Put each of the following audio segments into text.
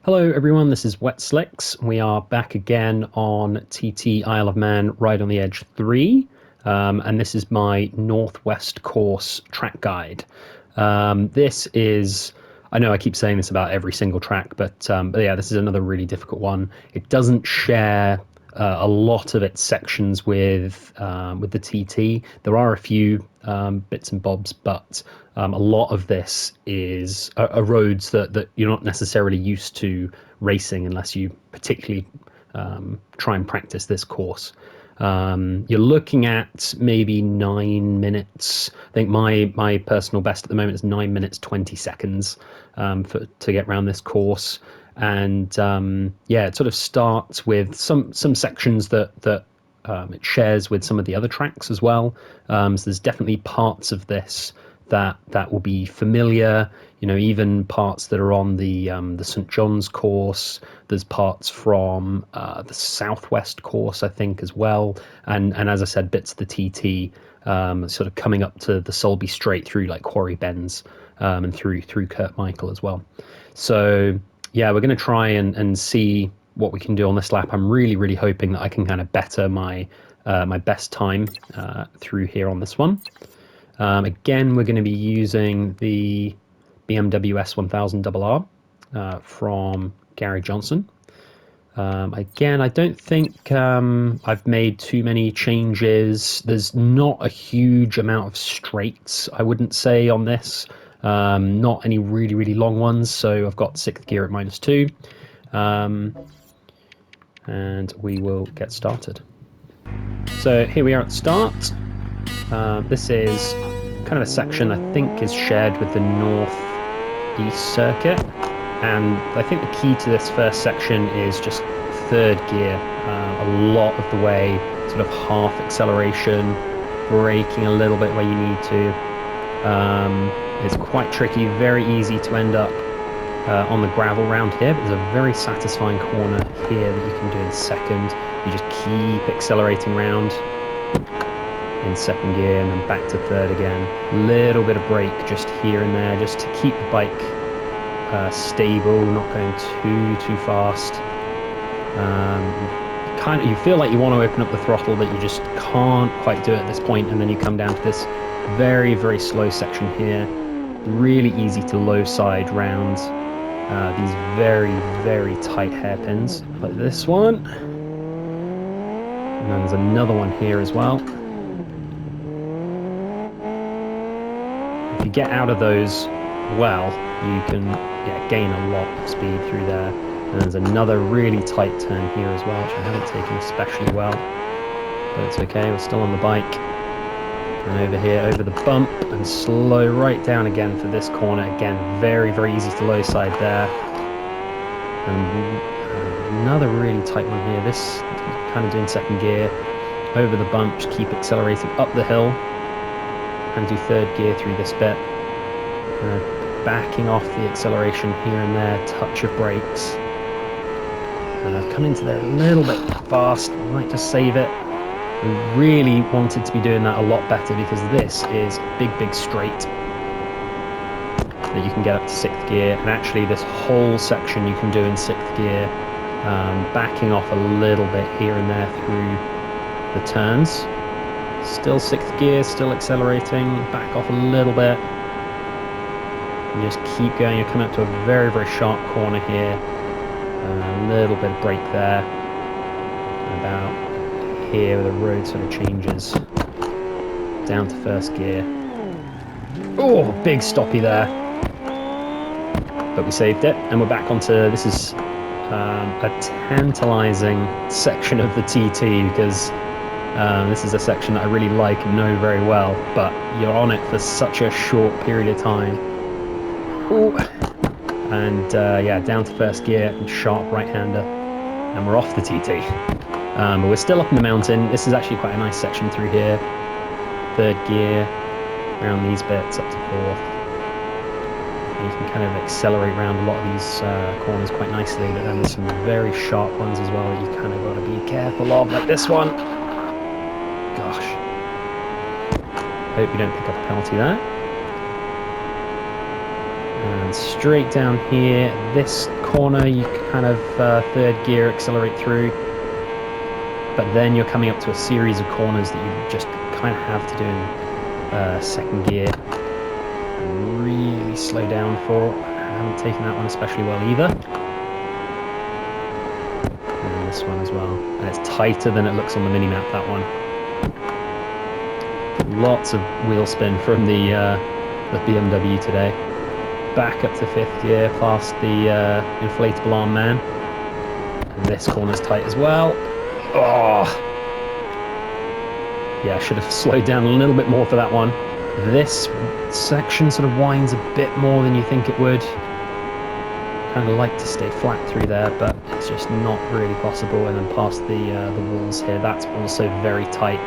Hello everyone, this is Wet Slicks. We are back again on TT Isle of Man Ride on the Edge 3, and this is my Northwest Course track guide. This is, I know I keep saying this about every single track, but yeah, this is another really difficult one. It doesn't share a lot of its sections with the TT. There are a few bits and bobs, but a lot of this is are roads that you're not necessarily used to racing unless you particularly try and practice this course. You're looking at maybe 9 minutes. I think my personal best at the moment is 9 minutes 20 seconds to get around this course. And yeah, it sort of starts with some sections that it shares with some of the other tracks as well. So there's definitely parts of this that will be familiar. You know, even parts that are on the St John's course. There's parts from the Southwest course, I think, as well. And as I said, bits of the TT, sort of coming up to the Sulby Straight through like Quarry Bends and through Kirkmichael as well. So yeah, we're going to try and see what we can do on this lap. I'm really hoping that I can kind of better my my best time through here on this one. Again, we're going to be using the BMW S1000RR from Gary Johnson. Again, I don't think I've made too many changes. There's not a huge amount of straights, I wouldn't say, on this. Not any really long ones, so I've got 6th gear at -2. And we will get started. So here we are at the start. This is kind of a section I think is shared with the North East circuit, and I think the key to this first section is just 3rd gear. A lot of the way, sort of half acceleration, braking a little bit where you need to. It's quite tricky, very easy to end up on the gravel round here, but there's a very satisfying corner here that you can do in 2nd. You just keep accelerating round in 2nd gear and then back to 3rd again. Little bit of brake just here and there, just to keep the bike stable, not going too fast. You feel like you want to open up the throttle, but you just can't quite do it at this point, and then you come down to this very slow section here. Really easy to low side round these very tight hairpins, like this one. And then there's another one here as well. If you get out of those well, you can gain a lot of speed through there. And there's another really tight turn here as well, which I haven't taken especially well, but it's okay, we're still on the bike. And over here, over the bump, and slow right down again for this corner. Again, very easy to low side there. And another really tight one here. This kind of doing 2nd gear, over the bump, just keep accelerating up the hill, and do 3rd gear through this bit. Backing off the acceleration here and there, touch of brakes. And I've come into there a little bit fast, I might just save it. I really wanted to be doing that a lot better, because this is big straight that you can get up to 6th gear, and actually this whole section you can do in 6th gear, backing off a little bit here and there through the turns. Still 6th gear, still accelerating, back off a little bit, and just keep going. You're coming up to a very sharp corner here, a little bit of brake there, about here where the road sort of changes down to 1st gear. Oh, big stoppy there, but we saved it, and we're back onto, this is a tantalizing section of the TT, because this is a section that I really like and know very well, but you're on it for such a short period of time. Ooh. And yeah, down to 1st gear and sharp right-hander, and we're off the TT. But we're still up in the mountain. This is actually quite a nice section through here. 3rd gear, around these bits, up to 4th. And you can kind of accelerate around a lot of these corners quite nicely, but then there's some very sharp ones as well that you kind of got to be careful of, like this one. Gosh. Hope you don't pick up a penalty there. and straight down here. This corner you can kind of third gear accelerate through, but then you're coming up to a series of corners that you just kind of have to do in second gear. Really slow down for. I haven't taken that one especially well either. And this one as well. And it's tighter than it looks on the mini-map, that one. Lots of wheel spin from the BMW today. Back up to fifth gear past the inflatable arm man. And this corner's tight as well. Oh! Yeah, I should have slowed down a little bit more for that one. This section sort of winds a bit more than you think it would. Kind of like to stay flat through there, but it's just not really possible. And then past the walls here, that's also very tight.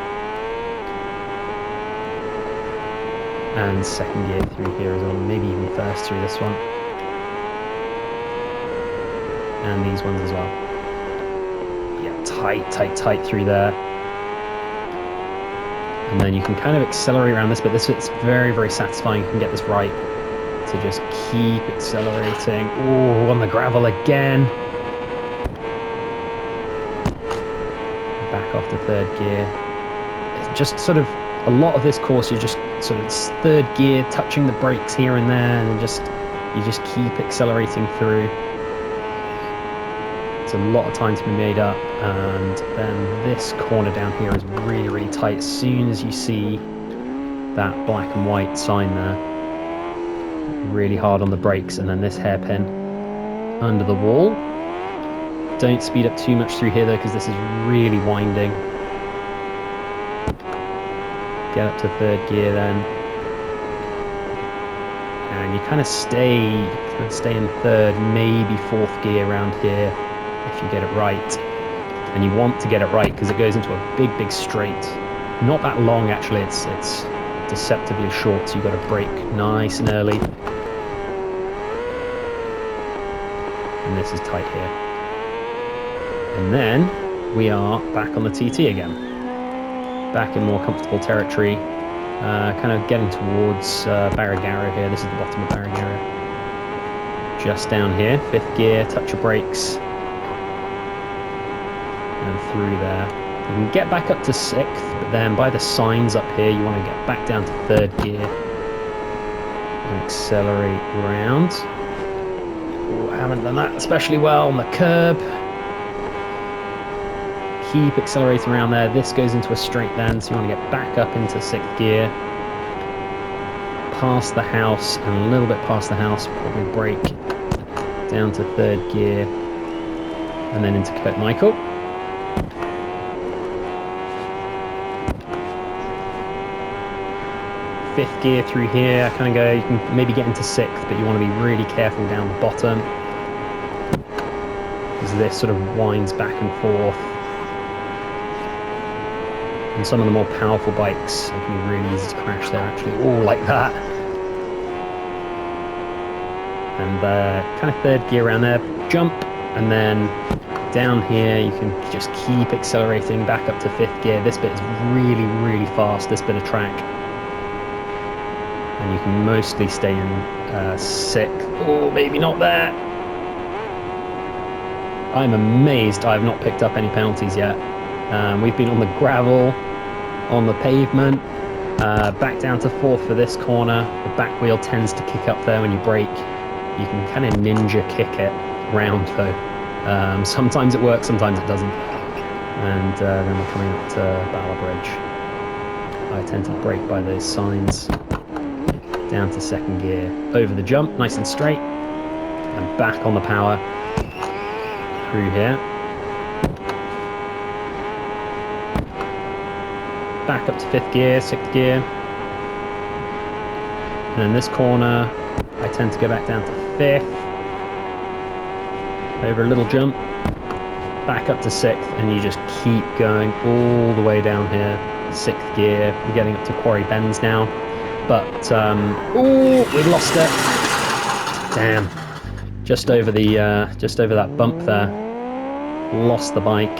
And second gear through here as well, maybe even first through this one. And these ones as well. Yeah, tight through there. And then you can kind of accelerate around this, but it's very, very satisfying if you can get this right. To just keep accelerating. Oh, on the gravel again. Back off to third gear. It's just sort of, a lot of this course, you're just sort of third gear, touching the brakes here and there, and you just keep accelerating through. It's a lot of time to be made up, and then this corner down here is really, really tight. As soon as you see that black and white sign there, really hard on the brakes, and then this hairpin under the wall. Don't speed up too much through here though, because this is really winding. Get up to third gear then, and you kind of stay in third, maybe fourth gear around here if you get it right. And you want to get it right because it goes into a big straight. Not that long actually, it's deceptively short, so you've got to brake nice and early. And this is tight here. And then we are back on the TT again. Back in more comfortable territory. Kind of getting towards Barragara here. This is the bottom of Barragara. Just down here, fifth gear, touch of brakes. And through there. You can get back up to sixth, but then by the signs up here, you want to get back down to third gear. And accelerate round. Ooh, I haven't done that especially well on the curb. Keep accelerating around there. This goes into a straight then, so you want to get back up into sixth gear. Past the house, and a little bit past the house, probably brake. Down to third gear. And then into Kurt Michael. Fifth gear through here, kind of go, you can maybe get into sixth, but you want to be really careful down the bottom. As this sort of winds back and forth. And some of the more powerful bikes, it can be really easy to crash there actually, all like that. And kind of third gear around there, jump, and then down here you can just keep accelerating back up to fifth gear. This bit is really, really fast, this bit of track. And you can mostly stay in sixth. Oh, maybe not there. I'm amazed I've not picked up any penalties yet. We've been on the gravel, on the pavement, back down to fourth for this corner. The back wheel tends to kick up there when you brake. You can kind of ninja kick it round though. Sometimes it works, sometimes it doesn't. And then we're coming up to Bowerbridge. I tend to brake by those signs. Down to second gear, over the jump, nice and straight, and back on the power through here. Back up to fifth gear, sixth gear. And in this corner, I tend to go back down to fifth. Over a little jump, back up to sixth, and you just keep going all the way down here. Sixth gear, we're getting up to Quarry Bends now. But, ooh, we lost it. Damn. Just over that bump there. Lost the bike.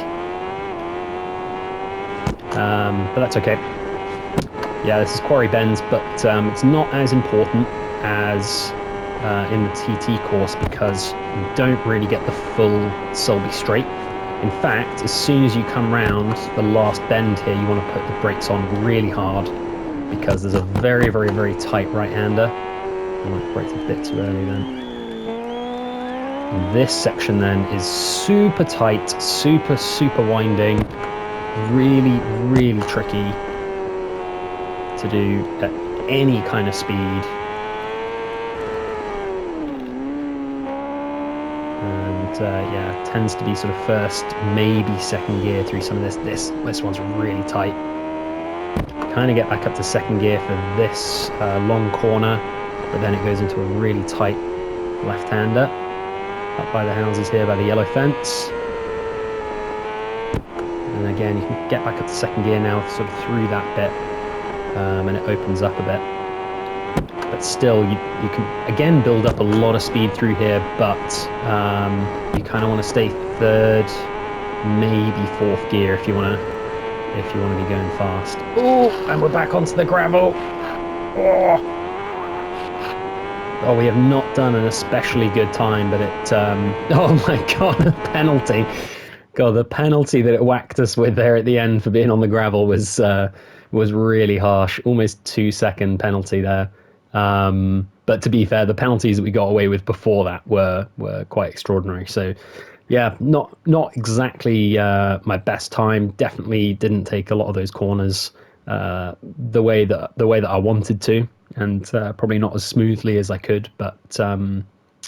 But that's okay. Yeah, this is Quarry Bends, but it's not as important as in the TT course because you don't really get the full Selby straight. In fact, as soon as you come round the last bend here, you want to put the brakes on really hard because there's a very, very, very tight right-hander. I might brake a bit too early then. And this section then is super tight, super, super winding, really, really tricky to do at any kind of speed. Yeah, tends to be sort of first, maybe second gear through some of this. This one's really tight. Kind of get back up to second gear for this long corner, but then it goes into a really tight left-hander up by the houses here, by the yellow fence. And again, you can get back up to second gear now, sort of through that bit, and it opens up a bit. But still, you can again build up a lot of speed through here, but you kind of want to stay third, maybe fourth gear if you want to be going fast. Oh, and we're back onto the gravel. Oh, we have not done an especially good time, but it. Oh my god, a penalty! God, the penalty that it whacked us with there at the end for being on the gravel was really harsh. Almost 2-second penalty there. But to be fair, the penalties that we got away with before that were quite extraordinary. So yeah, not exactly my best time. Definitely didn't take a lot of those corners the way that I wanted to, and probably not as smoothly as I could. But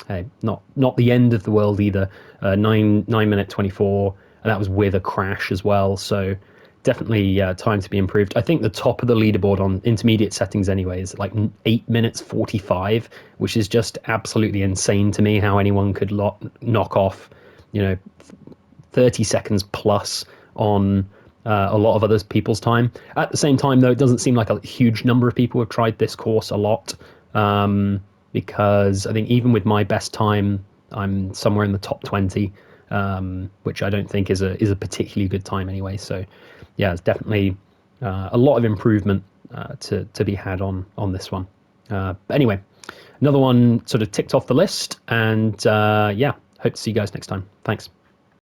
hey, not the end of the world either. 9:09 24, and that was with a crash as well. So definitely time to be improved. I think the top of the leaderboard on intermediate settings anyway is like 8:45, which is just absolutely insane to me how anyone could knock off, 30 seconds plus on a lot of other people's time. At the same time, though, it doesn't seem like a huge number of people have tried this course a lot, because I think even with my best time, I'm somewhere in the top 20, which I don't think is a particularly good time anyway. So yeah, it's definitely a lot of improvement to be had on this one. But anyway, another one sort of ticked off the list, and yeah, hope to see you guys next time. Thanks.